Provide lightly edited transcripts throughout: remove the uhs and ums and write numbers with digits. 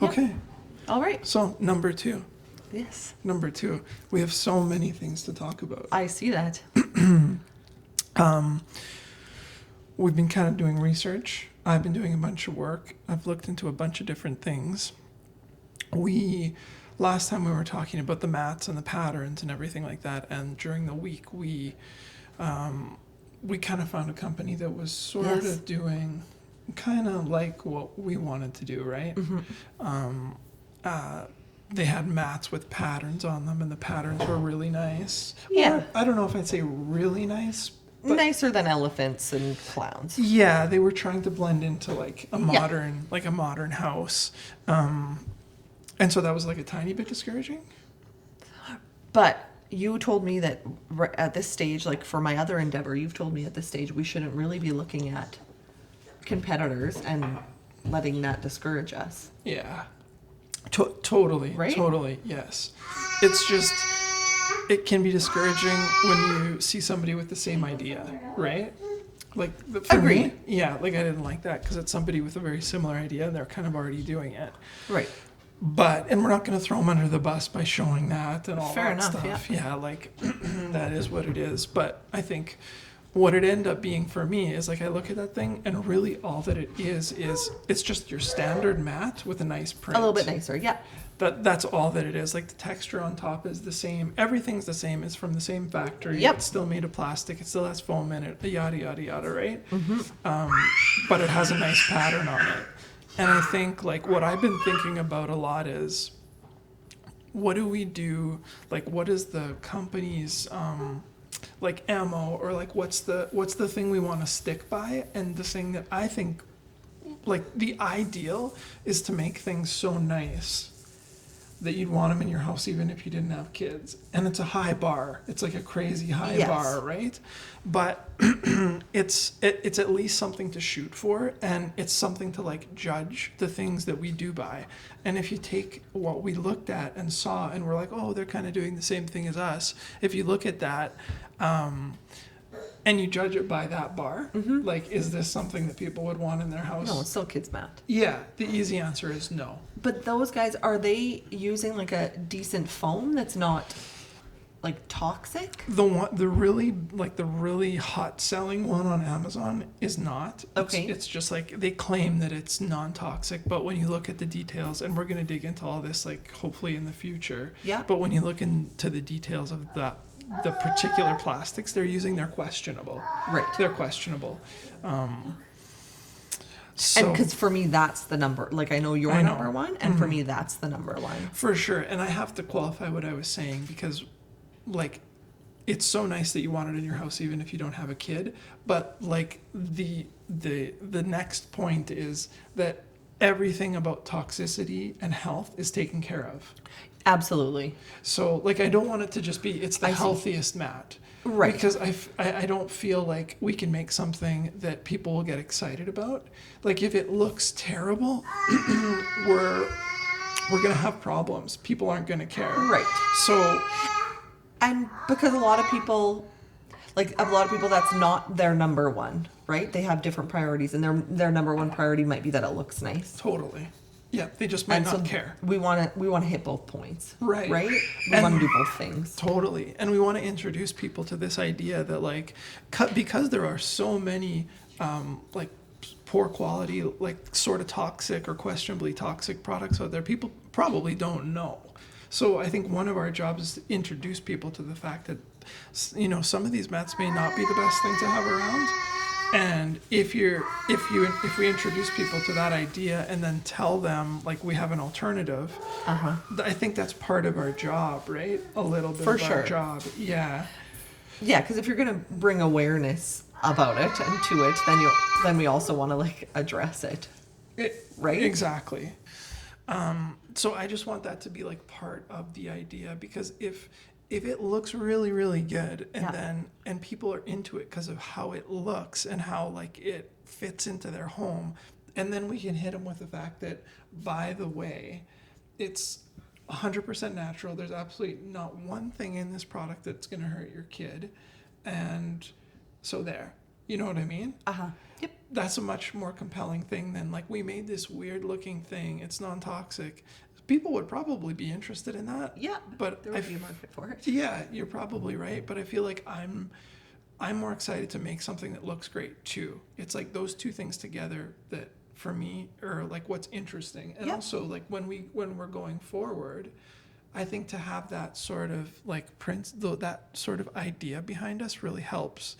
Yep. Okay. All right. So number 2. Yes. Number 2. We have so many things to talk about. I see that. We've been kind of doing research. I've been doing a bunch of work. I've looked into a bunch of different things. Last time we were talking about the mats and the patterns and everything like that, and during the week we kind of found a company that was sort Yes. of doing kind of like what we wanted to do, right? They had mats with patterns on them, and the patterns were really nice. Yeah. Or, I don't know if I'd say really nice, but Nicer than elephants and clowns. yeah, they were trying to blend into like a modern house. And so that was like a tiny bit discouraging. But you told me that at this stage, like for my other endeavor, you've told me at this stage we shouldn't really be looking at competitors and letting that discourage us. Yeah. Totally. Right? Totally. Yes. It's just, it can be discouraging when you see somebody with the same idea, right? Like for Agreed. me, yeah, like I didn't like that because it's somebody with a very similar idea and they're kind of already doing it. Right. And we're not going to throw them under the bus by showing that and all Fair that enough, stuff. yeah. Yeah, like that is what it is. But I think what it ended up being for me is like I look at that thing and really all that it is it's just your standard mat with a nice print. A little bit nicer, yeah. That's all that it is. Like the texture on top is the same. Everything's the same. It's from the same factory. Yep. It's still made of plastic. It still has foam in it. Yada yada yada. Right. But it has a nice pattern on it. And I think like what I've been thinking about a lot is, what do we do? Like, what is the company's like ammo, or like what's the thing we want to stick by? And the thing that I think, like the ideal is to make things so nice that you'd want them in your house even if you didn't have kids. And it's a high bar. It's like a crazy high Yes. bar, right? But it's at least something to shoot for, and it's something to like judge the things that we do buy. And if you take what we looked at and saw and we're like, oh, they're kind of doing the same thing as us. If you look at that, and you judge it by that bar, like, is this something that people would want in their house? No, it's still kids' mat. Yeah, the easy answer is no. But those guys, are they using like a decent foam that's not like toxic? The really hot selling one on Amazon is not. Okay. It's just like they claim that it's non-toxic, but when you look at the details, and we're going to dig into all this like hopefully in the future. Yeah. But when you look into the details of the particular plastics they're using, they're questionable. Right. They're questionable. So, And because for me, that's the number. Like I know you're I know. number one, and for me, that's the number one. for sure, and I have to qualify what I was saying because, like, it's so nice that you want it in your house even if you don't have a kid. But like the next point is that everything about toxicity and health is taken care of. Absolutely. So like I don't want it to just be it's the I see. healthiest mat. Right. Because I don't feel like we can make something that people will get excited about. Like if it looks terrible, we're gonna have problems. People aren't gonna care. Right. So And because a lot of people, that's not their number one, right? They have different priorities, and their number one priority might be that it looks nice. totally. Yeah, they just might not care. We want to hit both points. Right. Right? We And- want to do both things. Totally. And we want to introduce people to this idea that like because there are so many like poor quality, like sort of toxic or questionably toxic products out there, people probably don't know. So I think one of our jobs is to introduce people to the fact that, you know, some of these mats may not be the best thing to have around. And if we introduce people to that idea and then tell them like we have an alternative, I think that's part of our job, right? A little bit For of our sure. job. Yeah. Yeah, because if you're gonna bring awareness about it and to it, then we also want to like address it. Right? Exactly. So I just want that to be like part of the idea, because if it looks really, really good and people are into it because of how it looks and how like it fits into their home, and then we can hit them with the fact that, by the way, it's 100% natural. There's absolutely not one thing in this product that's going to hurt your kid. And so there. You know what I mean? Yep. That's a much more compelling thing than like we made this weird looking thing. It's non-toxic. People would probably be interested in that. Yeah. But there would be a market for it. yeah, you're probably right. But I feel like I'm more excited to make something that looks great too. It's like those two things together that for me are like what's interesting. And Yeah. also like when we're going forward, I think to have that sort of like that sort of idea behind us really helps.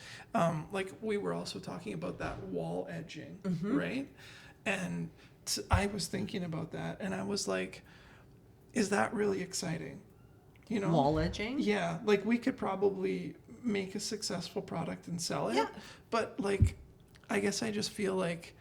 Like we were also talking about that wall edging, right? And I was thinking about that, and I was like, is that really exciting? You know, Wall edging? Yeah, like we could probably make a successful product and sell it. Yeah. But like, I guess I just feel like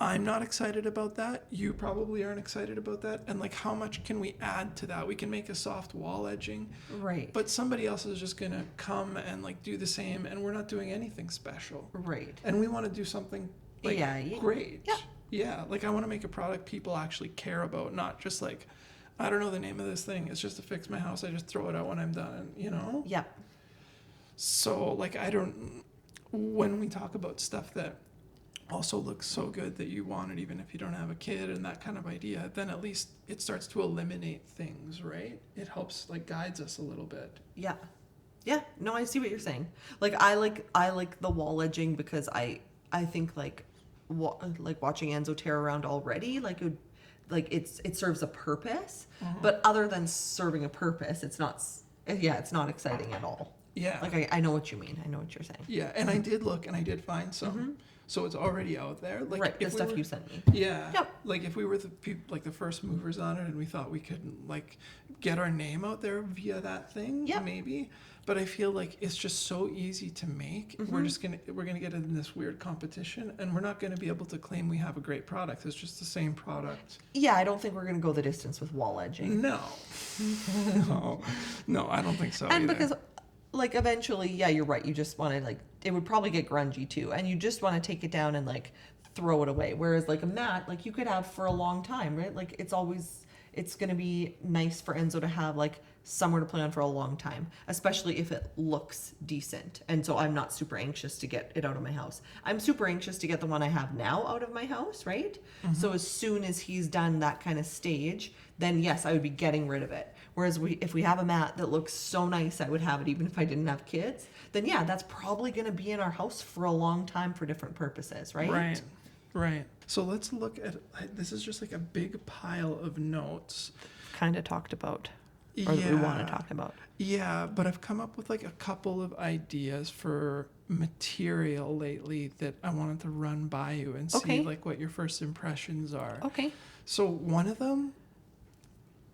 I'm not excited about that. You probably aren't excited about that. And like, how much can we add to that? We can make a soft wall edging. Right. But somebody else is just going to come and like do the same, and we're not doing anything special. Right. And we want to do something like great. Yeah. Yeah. Like I want to make a product people actually care about, not just like, I don't know the name of this thing. It's just to fix my house. I just throw it out when I'm done, you know? Yeah. So like, when we talk about stuff that also looks so good that you want it even if you don't have a kid and that kind of idea, then at least it starts to eliminate things, right? It helps like guides us a little bit. Yeah. Yeah. No, I see what you're saying. Like I like the wall edging because I think like watching Enzo tear around already, like it serves a purpose, but other than serving a purpose, it's not exciting at all. Yeah. Like I know what you mean. I know what you're saying. Yeah, and I did look and I did find some. So it's already out there. Like Right, the if we stuff were- you sent me. Yeah. Yep. Like if we were the first movers on it and we thought we could like get our name out there via that thing, Yep. maybe. But I feel like it's just so easy to make. We're gonna get in this weird competition, and we're not gonna be able to claim we have a great product. It's just the same product. Yeah, I don't think we're gonna go the distance with wall edging. No. No, I don't think so. And either. because like eventually, yeah, you're right. You just want to like it would probably get grungy too, and you just want to take it down and like throw it away. Whereas like a mat, like you could have for a long time, right? Like it's gonna be nice for Enzo to have like somewhere to play on for a long time, especially if it looks decent. And so I'm not super anxious to get it out of my house. I'm super anxious to get the one I have now out of my house, right? So as soon as he's done that kind of stage, then yes, I would be getting rid of it. Whereas if we have a mat that looks so nice, I would have it even if I didn't have kids, then yeah, that's probably going to be in our house for a long time for different purposes, right? Right. So let's look at, this is just like a big pile of notes. Kind of talked about, or that we want to talk about. Yeah, but I've come up with like a couple of ideas for material lately that I wanted to run by you and see Okay. like what your first impressions are. Okay. So one of them,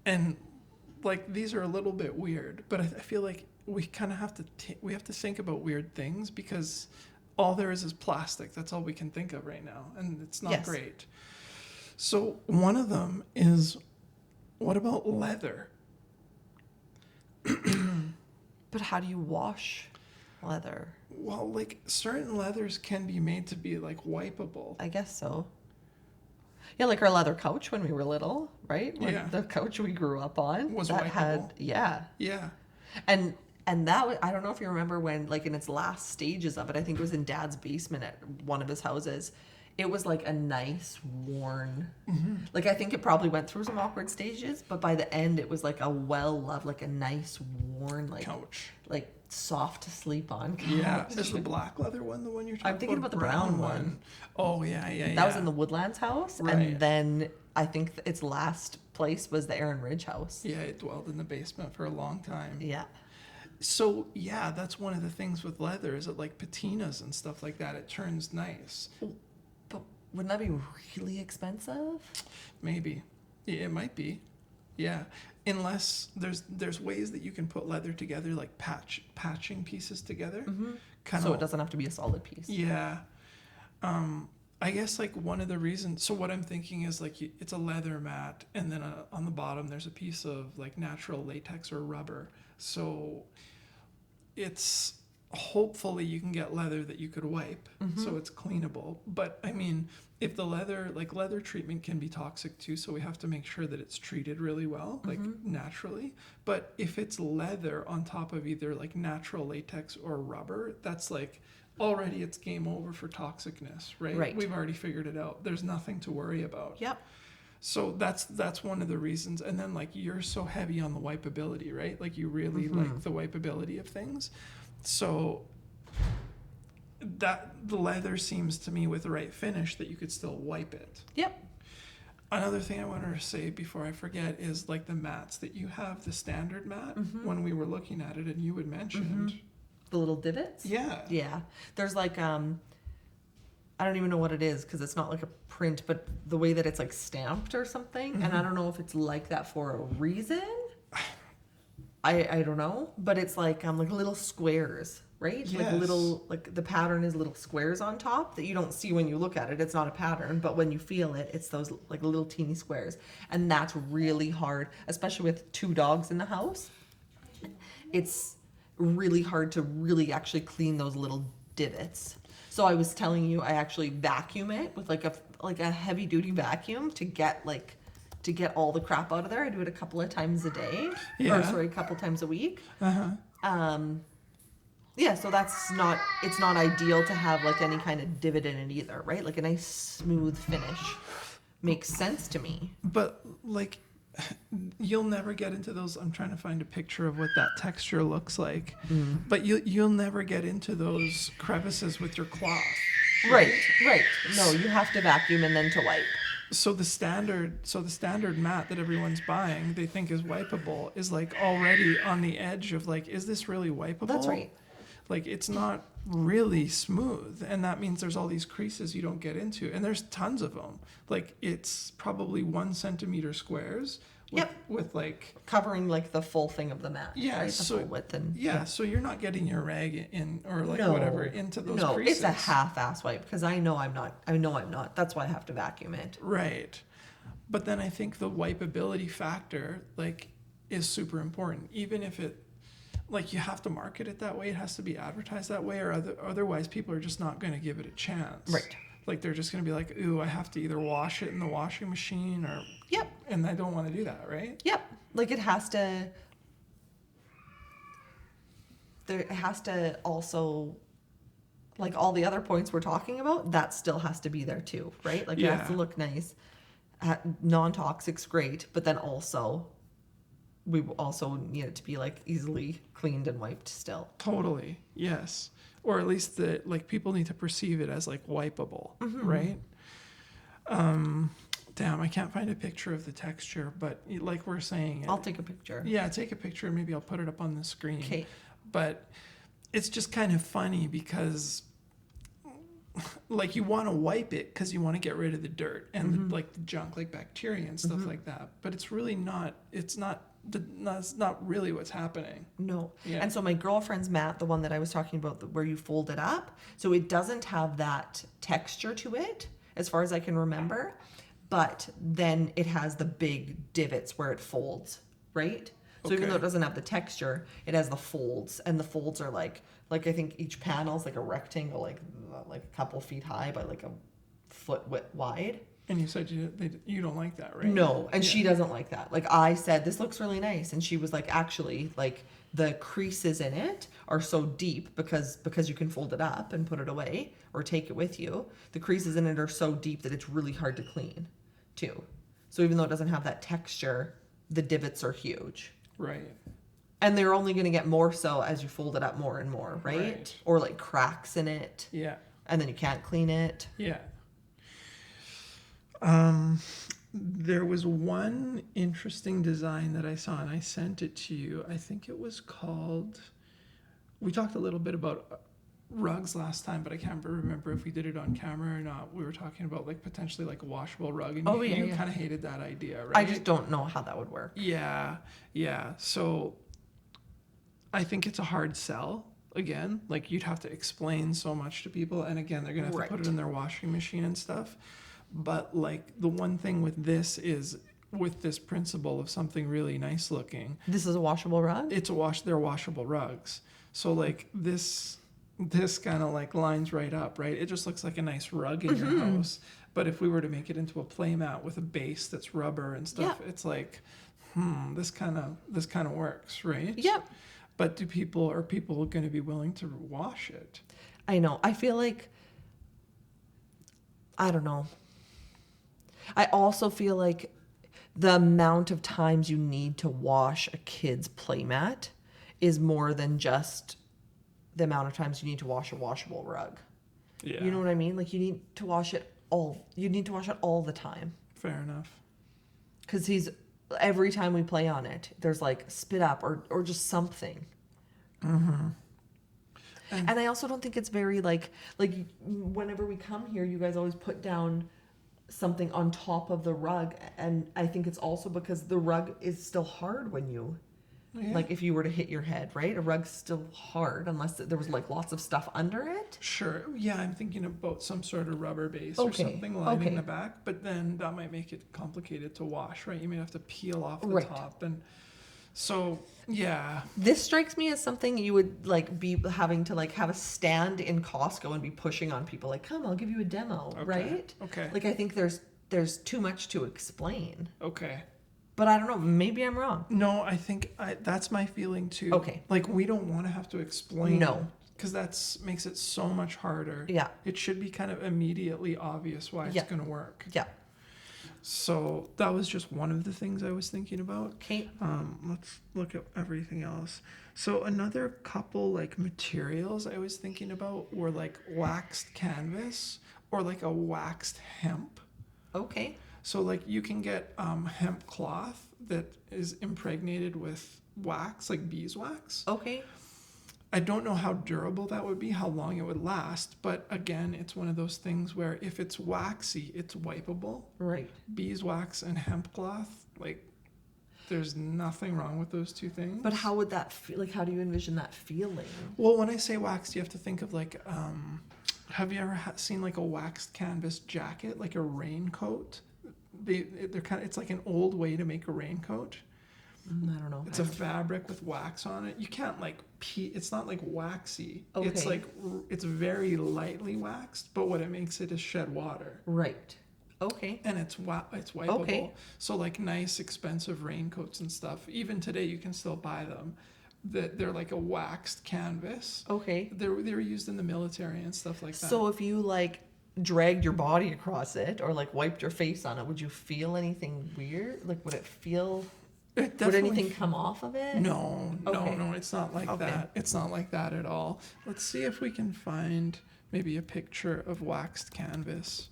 and like these are a little bit weird, but I feel like we kind of have to we have to think about weird things because all there is plastic. That's all we can think of right now, and it's not Yes. great. So one of them is, what about leather? But how do you wash leather? Well, like certain leathers can be made to be like wipeable. I guess so. Yeah, like our leather couch when we were little, right? Like Yeah. the couch we grew up on Was that wipeable. had Yeah. And that was, I don't know if you remember when, like in its last stages of it, I think it was in Dad's basement at one of his houses. It was like a nice worn, like I think it probably went through some awkward stages, but by the end it was like a well-loved, like a nice worn, like Couch. like soft to sleep on couch. Yeah. Is the black leather one the one you're talking about? I'm thinking about the brown one. Oh, yeah. That was in the Woodlands house, Right. and then I think its last place was the Aaron Ridge house. Yeah, it dwelled in the basement for a long time. Yeah. So, yeah, that's one of the things with leather is that like patinas and stuff like that, it turns nice. But wouldn't that be really expensive? Maybe. Yeah, it might be. Yeah. Unless there's ways that you can put leather together, like patching pieces together. Kind So it doesn't have to be a solid piece. Yeah. I guess like one of the reasons, so what I'm thinking is like it's a leather mat, and then on the bottom there's a piece of like natural latex or rubber. So it's hopefully you can get leather that you could wipe, so it's cleanable. But I mean, if the leather treatment can be toxic too, so we have to make sure that it's treated really well, like naturally. But if it's leather on top of either like natural latex or rubber, that's like already it's game over for toxicness, right? Right. We've already figured it out. There's nothing to worry about. Yep. So that's one of the reasons. And then like you're so heavy on the wipeability, right? Like you really like the wipeability of things. So that the leather seems to me with the right finish that you could still wipe it. Yep. Another thing I wanted to say before I forget is like the mats that you have, the standard mat, when we were looking at it and you had mentioned. The little divots? Yeah. Yeah. There's like, I don't even know what it is because it's not like a print, but the way that it's like stamped or something. And I don't know if it's like that for a reason. I don't know. But it's like little squares, right? Yes. Like little, like the pattern is little squares on top that you don't see when you look at it. It's not a pattern, but when you feel it, it's those like little teeny squares. And that's really hard, especially with 2 dogs in the house. It's really hard to really actually clean those little divots. So I was telling you, I actually vacuum it with like a heavy duty vacuum to get all the crap out of there. I do it a couple of times a day, a couple times a week. Yeah, so it's not ideal to have like any kind of divot in it either, right? Like a nice smooth finish makes sense to me. But like you'll never get into those. I'm trying to find a picture of what that texture looks like. But you'll never get into those crevices with your cloth. Right. No, you have to vacuum and then to wipe. So the standard mat that everyone's buying, they think is wipeable, is like already on the edge of like, is this really wipeable? That's right. Like it's not really smooth, and that means there's all these creases you don't get into, and there's tons of them. Like it's probably 1 centimeter squares. With like covering like the full thing of the mat. Yeah, right? The so full width and so you're not getting your rag in or like whatever into those creases. No, it's a half-ass wipe because I know I'm not. That's why I have to vacuum it. Right. But then I think the wipeability factor like is super important, even if it like you have to market it that way. It has to be advertised that way, or otherwise people are just not going to give it a chance. Right. Like they're just going to be like, ooh, I have to either wash it in the washing machine or. Yep. And I don't want to do that, right? Yep. Like it has to also, like all the other points we're talking about, that still has to be there too, right? Like it has to look nice. Non-toxic's great, but then also we also need it to be like easily cleaned and wiped still. Totally. Yes. Or at least that like people need to perceive it as like wipeable, right? Damn, I can't find a picture of the texture, but like we're saying, I'll take a picture. Yeah, take a picture and maybe I'll put it up on the screen. Okay. But it's just kind of funny because like you want to wipe it because you want to get rid of the dirt and like the junk, like bacteria and stuff like that. But it's really not. That's not really what's happening. No. Yeah. And so my girlfriend's mat, the one that I was talking about, where you fold it up, so it doesn't have that texture to it, as far as I can remember. But then it has the big divots where it folds, right? So even though it doesn't have the texture, it has the folds, and the folds are like I think each panel's like a rectangle, like a couple feet high by like a foot wide. And you said you don't like that, right? No, and she doesn't like that. Like I said, this looks really nice, and she was like, actually, like the creases in it are so deep because you can fold it up and put it away or take it with you. The creases in it are so deep that it's really hard to clean, too. So even though it doesn't have that texture, the divots are huge. Right. And they're only going to get more so as you fold it up more and more, right? Or like cracks in it. Yeah. And then you can't clean it. Yeah. There was one interesting design that I saw, and I sent it to you. I think it was called. We talked a little bit about rugs last time, but I can't remember if we did it on camera or not. We were talking about like potentially like a washable rug, and you kind of hated that idea, right? I just don't know how that would work. Yeah. So I think it's a hard sell. Again, like you'd have to explain so much to people, and again, they're gonna have to put it in their washing machine and stuff. But like the one thing with this is with this principle of something really nice looking. This is a washable rug? They're washable rugs. So like this kind of like lines right up, right? It just looks like a nice rug in your house. But if we were to make it into a play mat with a base that's rubber and stuff, it's like, this kind of works, right? Yep. But are people going to be willing to wash it? I know. I feel like, I don't know. I also feel like the amount of times you need to wash a kid's playmat is more than just the amount of times you need to wash a washable rug. Yeah. You know what I mean? Like, you need to wash it all the time. Fair enough. Because every time we play on it, there's like spit up or just something. Mm-hmm. And I also don't think it's very like whenever we come here, you guys always put down something on top of the rug, and I think it's also because the rug is still hard when you like if you were to hit your head, right? A rug's still hard unless there was like lots of stuff under it. Sure. Yeah, I'm thinking about some sort of rubber base or something lining the back, but then that might make it complicated to wash, right? You may have to peel off the top, and so yeah. This strikes me as something you would like be having to like have a stand in Costco and be pushing on people like, come, I'll give you a demo, right? Okay. Like, I think there's too much to explain. Okay. But I don't know. Maybe I'm wrong. No, I think that's my feeling too. Okay. Like, we don't want to have to explain. No. Because makes it so much harder. Yeah. It should be kind of immediately obvious why it's going to work. Yeah. So that was just one of the things I was thinking about. Okay. Let's look at everything else. So another couple like materials I was thinking about were like waxed canvas or like a waxed hemp. Okay. So like you can get hemp cloth that is impregnated with wax, like beeswax. Okay. I don't know how durable that would be, how long it would last, but again, it's one of those things where if it's waxy, it's wipeable. Right. Beeswax and hemp cloth, like, there's nothing wrong with those two things. But how would that feel? Like, how do you envision that feeling? Well, when I say waxed, you have to think of like, have you ever seen like a waxed canvas jacket, like a raincoat? They're kind of, it's like an old way to make a raincoat. I don't know. It's a fabric with wax on it. You can't like it's not like waxy. Okay. It's like it's very lightly waxed, but what it makes it is shed water. Right. Okay. And it's wipeable. Okay. So like nice expensive raincoats and stuff. Even today you can still buy them. They're like a waxed canvas. Okay. They were used in the military and stuff like that. So if you like dragged your body across it or like wiped your face on it, would you feel anything weird? Like, would it feel? Would anything come off of it? No, Okay. no, it's not like that. It's not like that at all. Let's see if we can find maybe a picture of waxed canvas.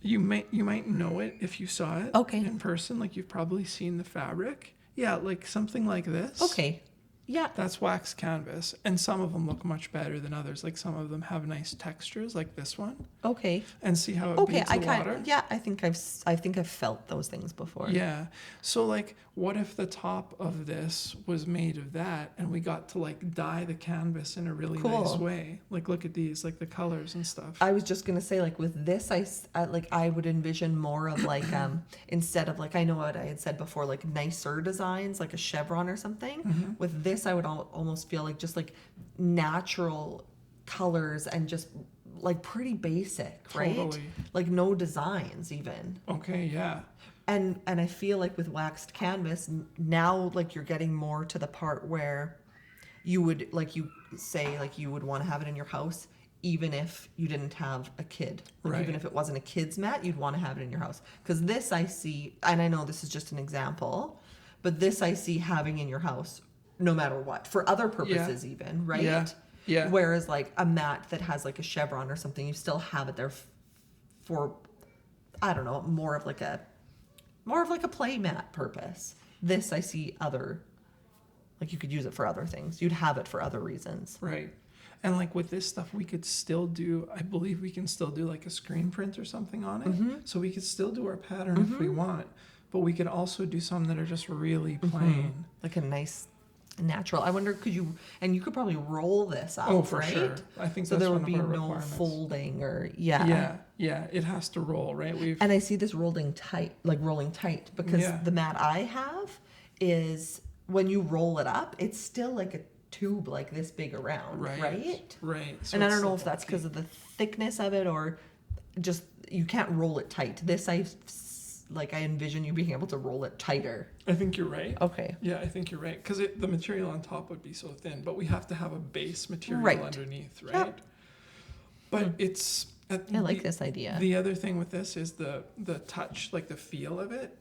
You might know it if you saw it in person. Like, you've probably seen the fabric. Yeah, like something like this. Okay. Yeah. That's waxed canvas, and some of them look much better than others. Like, some of them have nice textures, like this one. Okay. And see how it beads the water? I think I've felt those things before. Yeah. So like, what if the top of this was made of that, and we got to like dye the canvas in a really nice way? Like, look at these, like the colors and stuff. I was just gonna say, like, with this, I would envision more of like instead of like, I know what I had said before, like nicer designs, like a chevron or something. Mm-hmm. With this, I would almost feel like just like natural colors and just like pretty basic, right? Totally. Like no designs even. Okay. Yeah. And I feel like with waxed canvas now, like you're getting more to the part where you would, like you say, like you would want to have it in your house even if you didn't have a kid. Like, right. Even if it wasn't a kid's mat, you'd want to have it in your house. Because this I see, and I know this is just an example, but this I see having in your house no matter what, for other purposes even, right? Yeah. Yeah. Whereas like a mat that has like a chevron or something, you still have it there for, I don't know, more of like a play mat purpose. This I see like you could use it for other things. You'd have it for other reasons. Right. And like with this stuff, we could still do, I believe we can still do like a screen print or something on it. Mm-hmm. So we could still do our pattern if we want, but we could also do some that are just really plain. Like a nice natural. I wonder, you could probably roll this out, for right? sure. I think so that's there one would be of our no requirements. folding or Yeah, it has to roll, right? And I see this rolling tight because the mat I have is when you roll it up, it's still like a tube like this big around, right? Right. So and I don't know if that's because of the thickness of it or just you can't roll it tight. This like I envision you being able to roll it tighter. I think you're right. Okay. Yeah, I think you're right. Because the material on top would be so thin, but we have to have a base material Right. underneath, right? Yep. But it's... I like this idea. The other thing with this is the touch, like the feel of it.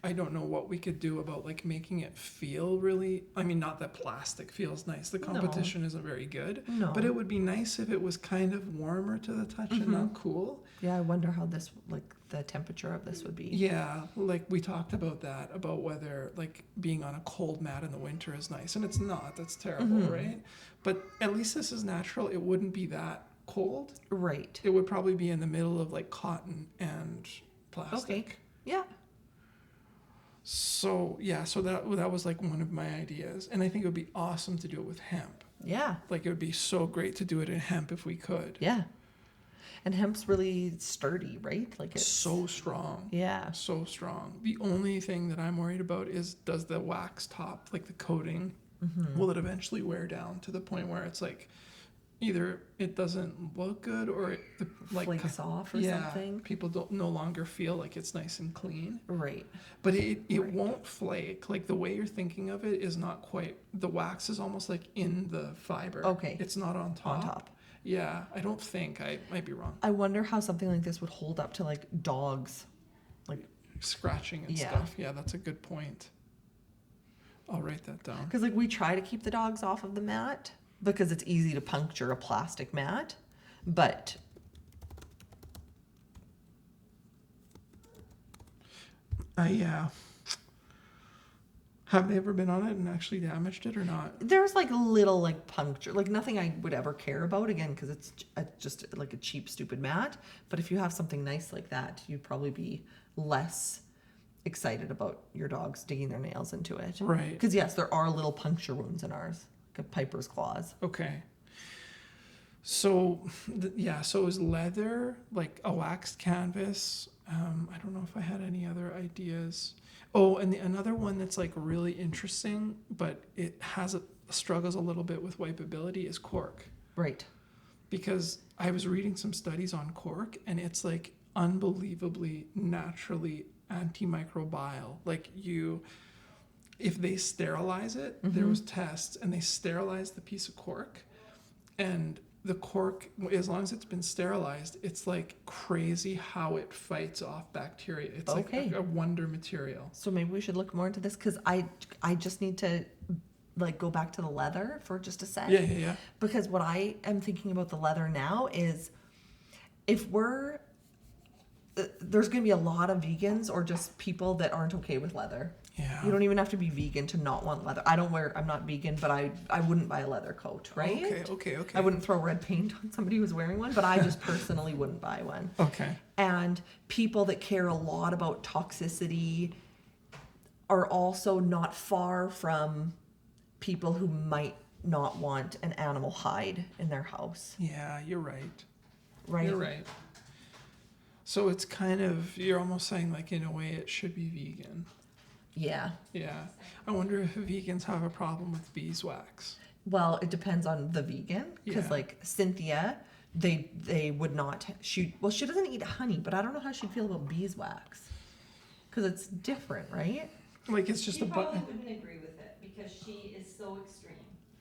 I don't know what we could do about like making it feel really. I mean, not that plastic feels nice. The competition isn't very good. No. But it would be nice if it was kind of warmer to the touch and not cool. Yeah, I wonder how this, like, the temperature of this would be. Yeah, like we talked about that, about whether like being on a cold mat in the winter is nice, and it's not. That's terrible, right? But at least this is natural. It wouldn't be that cold. Right. It would probably be in the middle of like cotton and plastic. Okay. Yeah. So yeah, so that was like one of my ideas, and I think it would be awesome to do it with hemp. Yeah. Like it would be so great to do it in hemp if we could. Yeah. And hemp's really sturdy, right? Like it's So strong. Yeah. So strong. The only thing that I'm worried about is, does the wax top, like the coating, will it eventually wear down to the point where it's like either it doesn't look good or it like Flakes off or something. People don't no longer feel like it's nice and clean. Right. But it Right. won't flake. Like the way you're thinking of it is not quite. The wax is almost like in the fiber. Okay. It's not on top. On top. Yeah, I don't think. I might be wrong. I wonder how something like this would hold up to like dogs. Like, Scratching and Yeah. stuff. Yeah, that's a good point. I'll write that down. because like we try to keep the dogs off of the mat because it's easy to puncture a plastic mat, but Yeah. Have they ever been on it and actually damaged it or not? there's like little like puncture, like nothing I would ever care about again because it's just like a cheap stupid mat. But if you have something nice like that, you'd probably be less excited about your dogs digging their nails into it. Right. Because yes, there are little puncture wounds in ours, like a piper's claws. Okay. So, yeah, so is leather, like a waxed canvas. I don't know if I had any other ideas. Oh, and another one that's like really interesting, but it struggles a little bit with wipeability is cork. Right. Because I was reading some studies on cork, and it's like unbelievably naturally antimicrobial. Like if they sterilize it, there was tests, and they sterilized the piece of cork, and the cork, as long as it's been sterilized, it's like crazy how it fights off bacteria. It's Okay. like a wonder material. So maybe we should look more into this because I just need to like go back to the leather for just a sec. Yeah. Because what I am thinking about the leather now is if there's going to be a lot of vegans or just people that aren't okay with leather. Yeah. You don't even have to be vegan to not want leather. I'm not vegan, but I wouldn't buy a leather coat, right? Okay. I wouldn't throw red paint on somebody who's wearing one, but I just personally wouldn't buy one. Okay. And people that care a lot about toxicity are also not far from people who might not want an animal hide in their house, Yeah, you're right. right? You're right. So it's kind of, you're almost saying like in a way it should be vegan. Yeah. Yeah. I wonder if vegans have a problem with beeswax. Well, it depends on the vegan because Yeah. like Cynthia, they would not. She doesn't eat honey, but I don't know how she'd feel about beeswax because it's different, right? Like it's just She a probably by. wouldn't agree with it because she is so extreme.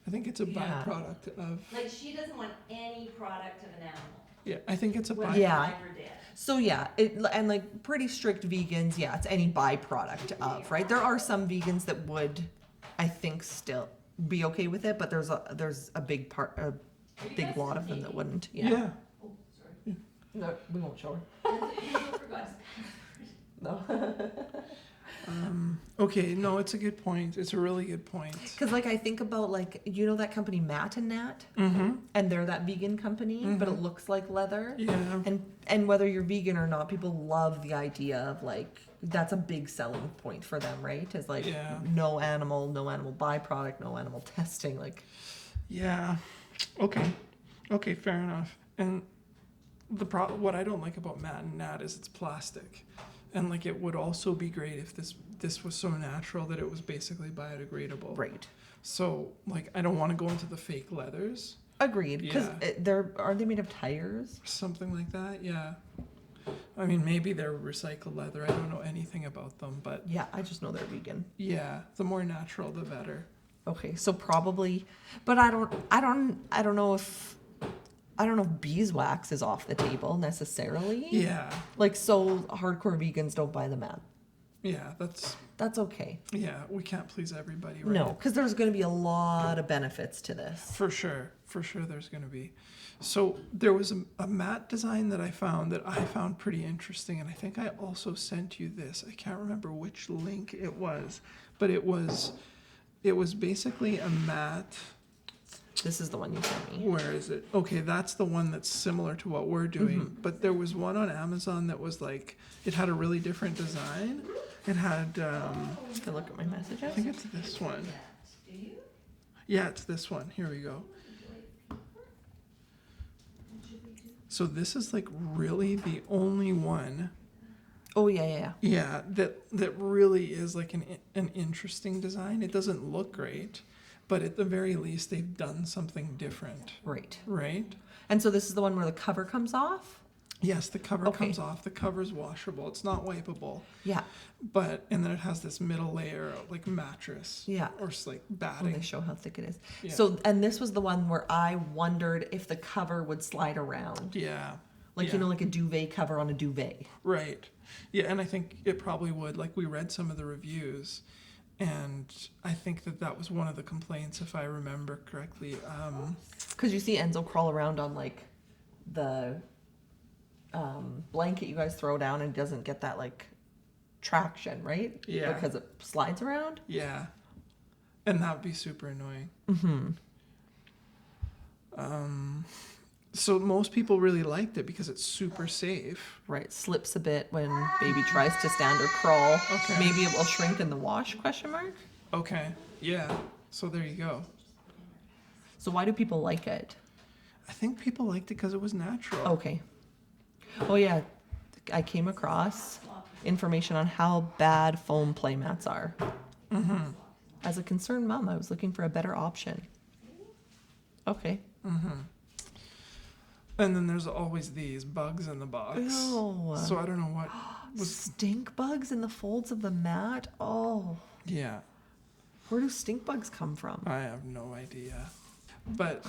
I think it's a Yeah. byproduct of. Like she doesn't want any product of an animal. Yeah, I think it's a Whether by. Yeah. alive or dead. So yeah, and like pretty strict vegans, yeah, it's any byproduct of, right? There are some vegans that would, I think, still be okay with it, but there's a big big lot of them that wouldn't. Yeah. Yeah. Oh, sorry. No, we won't show her. I forgot. No. Okay. No, it's a good point. It's a really good point. Because like I think about like that company Matt and Nat, Mm-hmm. and they're that vegan company, but it looks like leather. Yeah. And whether you're vegan or not, people love the idea of like that's a big selling point for them, right? Is like Yeah. no animal byproduct, no animal testing. Like Yeah. Okay. Okay. Fair enough. And what I don't like about Matt and Nat is it's plastic, and like it would also be great if this was so natural that it was basically biodegradable. right. So like I don't want to go into the fake leathers, Agreed. Because Yeah. aren't they made of tires? something like that. Yeah. I mean, maybe they're recycled leather. I don't know anything about them, but Yeah, I just know they're vegan. yeah, the more natural, the better. Okay, so probably, but I don't know if beeswax is off the table necessarily. Yeah, Like, so hardcore vegans don't buy the mat. yeah, That's okay. yeah, we can't please everybody, right? No, because there's going to be a lot of benefits to this. For sure there's going to be. So there was a mat design that I found pretty interesting, and I think I also sent you this. I can't remember which link it was, but it was basically a mat. This is the one you sent me. Where is it? Okay, that's the one that's similar to what we're doing. Mm-hmm. But there was one on Amazon that was like, it had a really different design. It had, If I look at my I messages. think it's this one. Do you? Yeah, it's this one. Here we go. So this is like really the only one, Oh yeah. yeah, that really is like an interesting design. It doesn't look great, but at the very least they've done something different, Right. right? And so this is the one where the cover comes off. Yes, the cover Okay. comes off. The cover's washable. It's not wipeable, Yeah. and then it has this middle layer like mattress, Yeah. or like When batting. they show how thick it is. Yeah. So, and this was the one where I wondered if the cover would slide around. Yeah, Like, yeah. you know, like a duvet cover on a duvet. Right. Yeah, and I think it probably would. Like, we read some of the reviews, and I think that was one of the complaints, if I remember correctly. Because you see Enzo crawl around on, like, the blanket you guys throw down and doesn't get that, like, traction, right? Yeah. Because it slides around. Yeah. And that would be super annoying. So most people really liked it because it's super safe. Right. Slips a bit when baby tries to stand or crawl. Okay. Maybe it will shrink in the wash, question mark? Okay. Yeah. So there you go. So why do people like it? I think people liked it because it was natural. Okay. Oh yeah, I came across information on how bad foam playmats are. Mm-hmm. As a concerned mom, I was looking for a better option. Okay. And then there's always these bugs in the box. Ew. So I don't know what was. Stink bugs in the folds of the mat? Oh, Yeah. where do stink bugs come from? I have no idea. But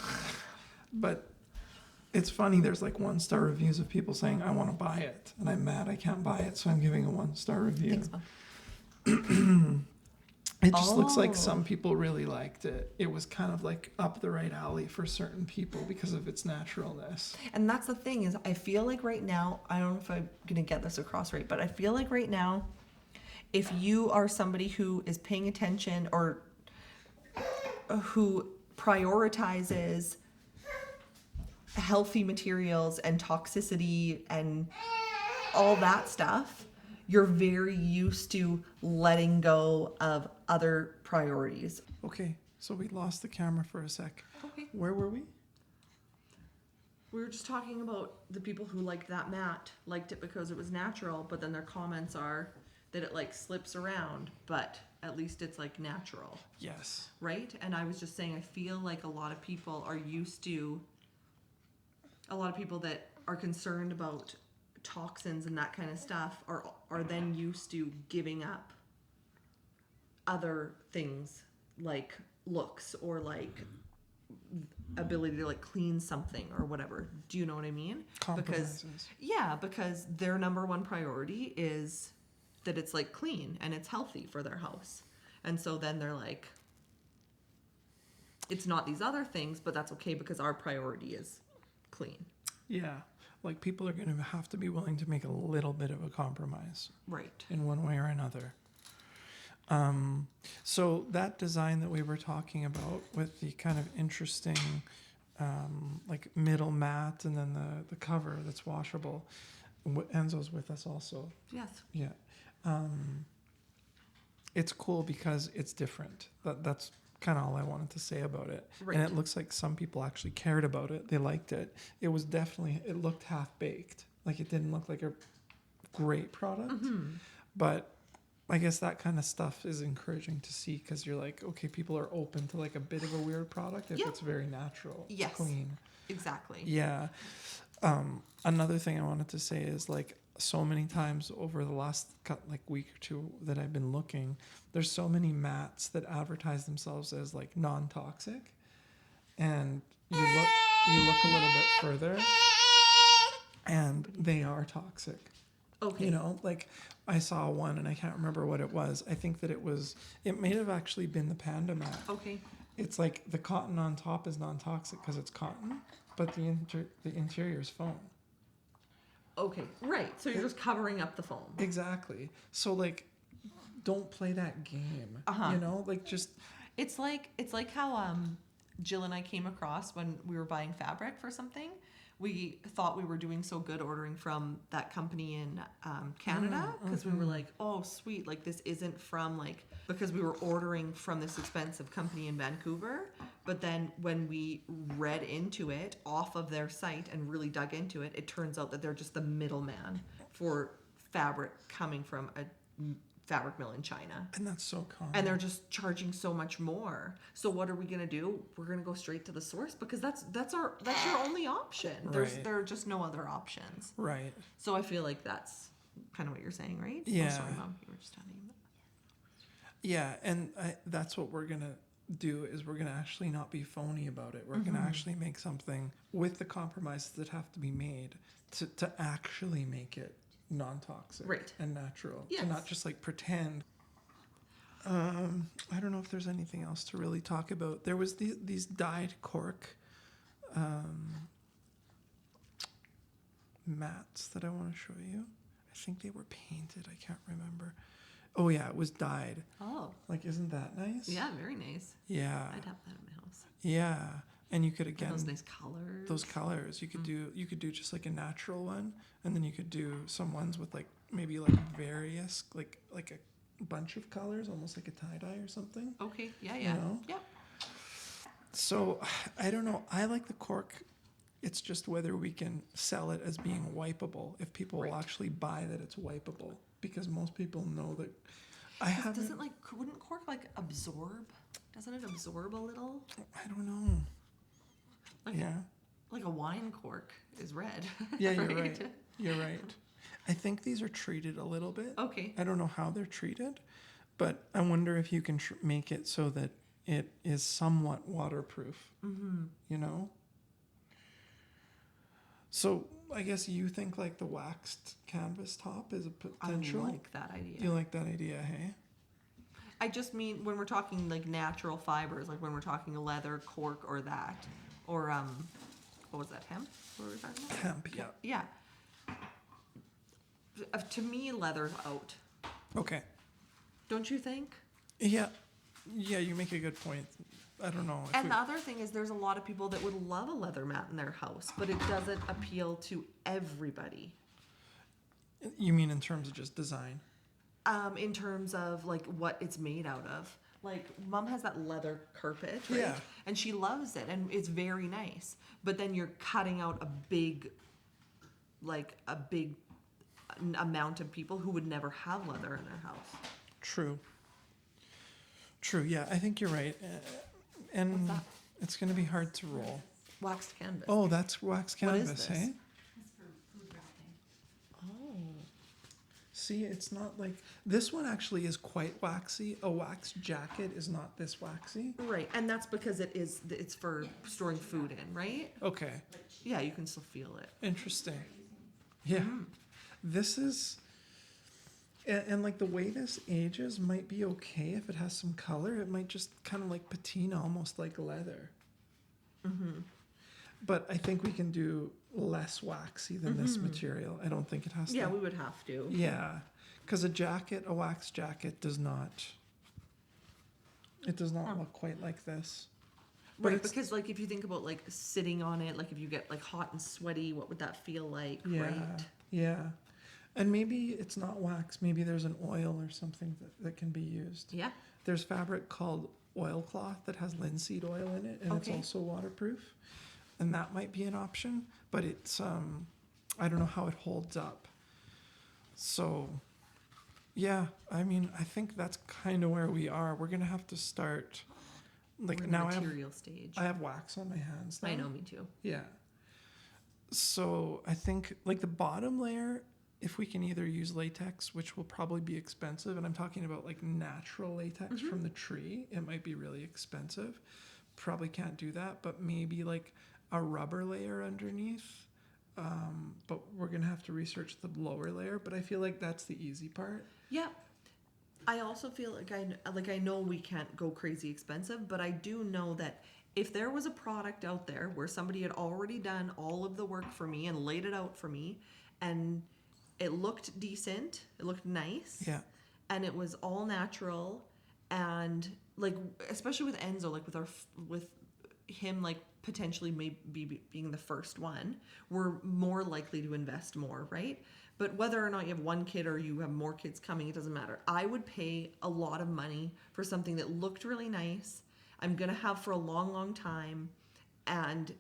it's funny, there's like 1-star reviews of people saying, I want to buy it. And I'm mad I can't buy it, so I'm giving a 1-star review. Thanks, Mom. It just looks like Oh. some people really liked it. It was kind of like up the right alley for certain people because of its naturalness. And that's the thing is I feel like right now, I don't know if I'm going to get this across right, but I feel like right now, if you are somebody who is paying attention or who prioritizes healthy materials and toxicity and all that stuff, you're very used to letting go of other priorities. Okay, so we lost the camera for a sec. Okay. Where were we? We were just talking about the people who liked that mat, liked it because it was natural, but then their comments are that it like slips around, but at least it's like natural, Yes. right? And I was just saying, I feel like a lot of people are used to, a lot of people that are concerned about toxins and that kind of stuff are then used to giving up other things like looks or like ability to like clean something or whatever. Do you know what I mean? Compromises. Because their number one priority is that it's like clean and it's healthy for their house. And so then they're like, it's not these other things, but that's okay because our priority is clean. Yeah. Like people are going to have to be willing to make a little bit of a compromise Right. in one way or another. So that design that we were talking about with the kind of interesting like middle mat and then the cover that's washable. Enzo's with us also. Yes. Yeah. It's cool because it's different. That's kind of all I wanted to say about it. Right. And it looks like some people actually cared about it. They liked it. It was definitely, it looked half baked. Like it didn't look like a great product. Mm-hmm. But I guess that kind of stuff is encouraging to see because you're like, okay, people are open to like a bit of a weird product if Yeah. it's very natural, Yes. clean. Exactly. Yeah. Another thing I wanted to say is like so many times over the last like week or two that I've been looking, there's so many mats that advertise themselves as like non-toxic, and you look a little bit further, and they are toxic. Okay. You know, like I saw one and I can't remember what it was. I think that it may have actually been the panda mat. Okay. It's like the cotton on top is non-toxic because it's cotton, but the interior is foam. Okay. Right. So you're just covering up the foam. Exactly. So like, don't play that game. Uh-huh. You know, like just It's like how Jill and I came across when we were buying fabric for something. We thought we were doing so good ordering from that company in Canada because we were like, oh sweet, like this isn't from like, because we were ordering from this expensive company in Vancouver. But then when we read into it off of their site and really dug into it, it turns out that they're just the middleman for fabric coming from a fabric mill in China. and that's so common. And they're just charging so much more. So what are we gonna do? We're gonna go straight to the source because that's your only option. Right. There are just no other options. Right. So I feel like that's kind of what you're saying, right? Yeah. Oh, sorry, Mom. You were just telling me. Yeah, and that's what we're gonna do is we're gonna actually not be phony about it. We're Mm-hmm. gonna actually make something with the compromises that have to be made to actually make it non-toxic Right. and natural. Yes. To not just like pretend. I don't know if there's anything else to really talk about. There was these dyed cork mats that I want to show you. I think they were painted. I can't remember. Oh yeah, it was dyed. Oh. Like, isn't that nice? Yeah, very nice. Yeah. I'd have that in my house. Yeah. And you could And again those nice colors. those colors. You could do just like a natural one, and then you could do some ones with like maybe like various like a bunch of colors, almost like a tie-dye or something. Okay. Yeah. Yeah. know? Yeah. So I don't know. I like the cork. It's just whether we can sell it as being wipeable, if people will Right. actually buy that it's wipeable, because most people know that. Doesn't wouldn't cork like absorb? Doesn't it absorb a little? I don't know. Like Yeah. like a wine cork is red. Yeah, you're right. You're right. I think these are treated a little bit. Okay. I don't know how they're treated, but I wonder if you can make it so that it is somewhat waterproof. Mm-hmm. You know? So I guess you think like the waxed canvas top is a potential? I like that idea. You like that idea, hey? I just mean when we're talking like natural fibers, like when we're talking leather, cork, or that, or what was that, hemp? What were we talking about? Hemp, yeah. Yeah. To me, leather's out. Okay. Don't you think? Yeah. Yeah, you make a good point. I don't know. And the other thing is, there's a lot of people that would love a leather mat in their house, but it doesn't appeal to everybody. You mean in terms of just design? In terms of like what it's made out of. Like Mom has that leather carpet, right? Yeah. And she loves it, and it's very nice. But then you're cutting out a big amount of people who would never have leather in their house. True. True, yeah, I think you're right. And What's that? it's going to be hard to roll. Waxed canvas. Oh, that's wax What is canvas, this? hey? That's for food wrapping. Oh. See, it's not like this one actually is quite waxy. A wax jacket is not this waxy. Right, and that's because it's for storing food in, right? Okay, Yeah, you can still feel it. interesting. Yeah, this is, and like the way this ages might be okay if it has some color. It might just kind of like patina, almost like leather. Mm-hmm. But I think we can do less waxy than this material. I don't think it has to. Yeah, we would have to. Yeah, because a wax jacket does not. It does not look quite like this. But Right, it's- because like if you think about like sitting on it, like if you get like hot and sweaty, what would that feel like? Yeah, Right. yeah, and maybe it's not wax. Maybe there's an oil or something that can be used. Yeah. There's fabric called oilcloth that has linseed oil in it, and it's Okay. also waterproof, and that might be an option. But it's I don't know how it holds up. So, yeah, I mean, I think that's kind of where we are. We're gonna have to start. Like We're in now, the material stage. I have wax on my hands now. I know, me too. Yeah. So I think like the bottom layer if we can either use latex, which will probably be expensive, and I'm talking about like natural latex from the tree, it might be really expensive. Probably can't do that, but maybe like a rubber layer underneath. But we're gonna have to research the lower layer. But I feel like that's the easy part. Yeah. I also feel like I know we can't go crazy expensive, but I do know that if there was a product out there where somebody had already done all of the work for me and laid it out for me, and it looked decent, it looked nice, Yeah. and it was all natural, and like especially with Enzo, like with him like potentially maybe being the first one, we're more likely to invest more, right? But whether or not you have one kid or you have more kids coming, it doesn't matter. I would pay a lot of money for something that looked really nice, I'm gonna have for a long, long time, and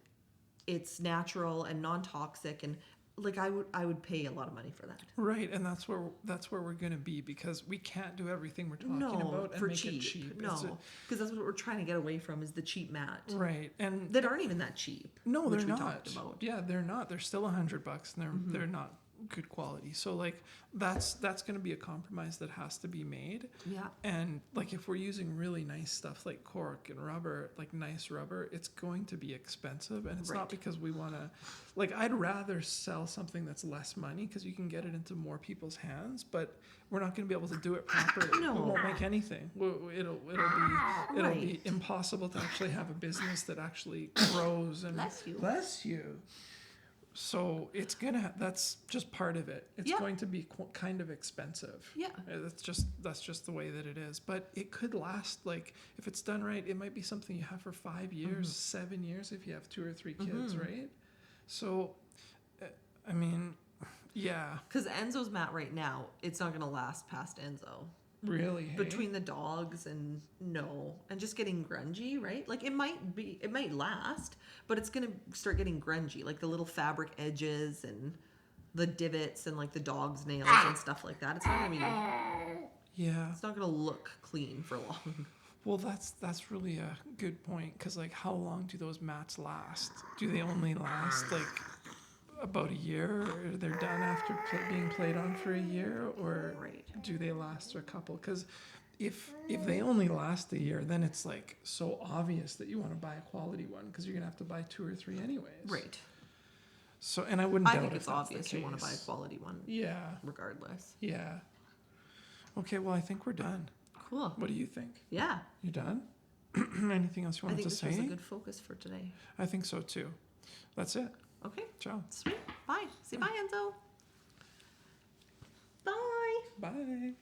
it's natural and non-toxic, and like I would pay a lot of money for that. Right, and that's where we're gonna be, because we can't do everything we're talking about and for make cheap. it cheap. No, because that's what we're trying to get away from is the cheap mat. Right, and That aren't even that cheap. no, which they're we not. talked about. Yeah, they're not. They're still $100, and they're not good quality. So like that's going to be a compromise that has to be made. Yeah. And like if we're using really nice stuff like cork and rubber, like nice rubber, it's going to be expensive, and it's Right. not because we want to. Like I'd rather sell something that's less money because you can get it into more people's hands, but we're not going to be able to do it properly. No. We won't make anything. It'll be Right. impossible to actually have a business that actually grows and Bless you. Bless you. So that's just part of it. It's Yeah. going to be kind of expensive. Yeah. That's just the way that it is. But it could last, like, if it's done right, it might be something you have for 5 years, 7 years if you have 2 or 3 kids, right? So, I mean, yeah. Because Enzo's mat right now, it's not gonna last past Enzo. Really, hey? Between the dogs and just getting grungy, right? Like it might last, but it's gonna start getting grungy, like the little fabric edges and the divots and like the dog's nails and stuff like that. It's not gonna look clean for long. Well, that's really a good point, because like how long do those mats last? Do they only last like about a year, or they're done after being played on for a year, or Right. do they last for a couple? Because if they only last a year, then it's like so obvious that you want to buy a quality one, because you're gonna have to buy 2 or 3 anyways. Right. So, and I wouldn't. I doubt think if it's that's obvious the you want to buy a case. quality one. Yeah. Regardless. Yeah. Okay. Well, I think we're done. Cool. What do you think? Yeah. You done? Anything else you I wanted think to this say? was a good focus for today. I think so too. That's it. Okay. Ciao. Sweet. Bye. Say bye, Enzo. Bye. Bye.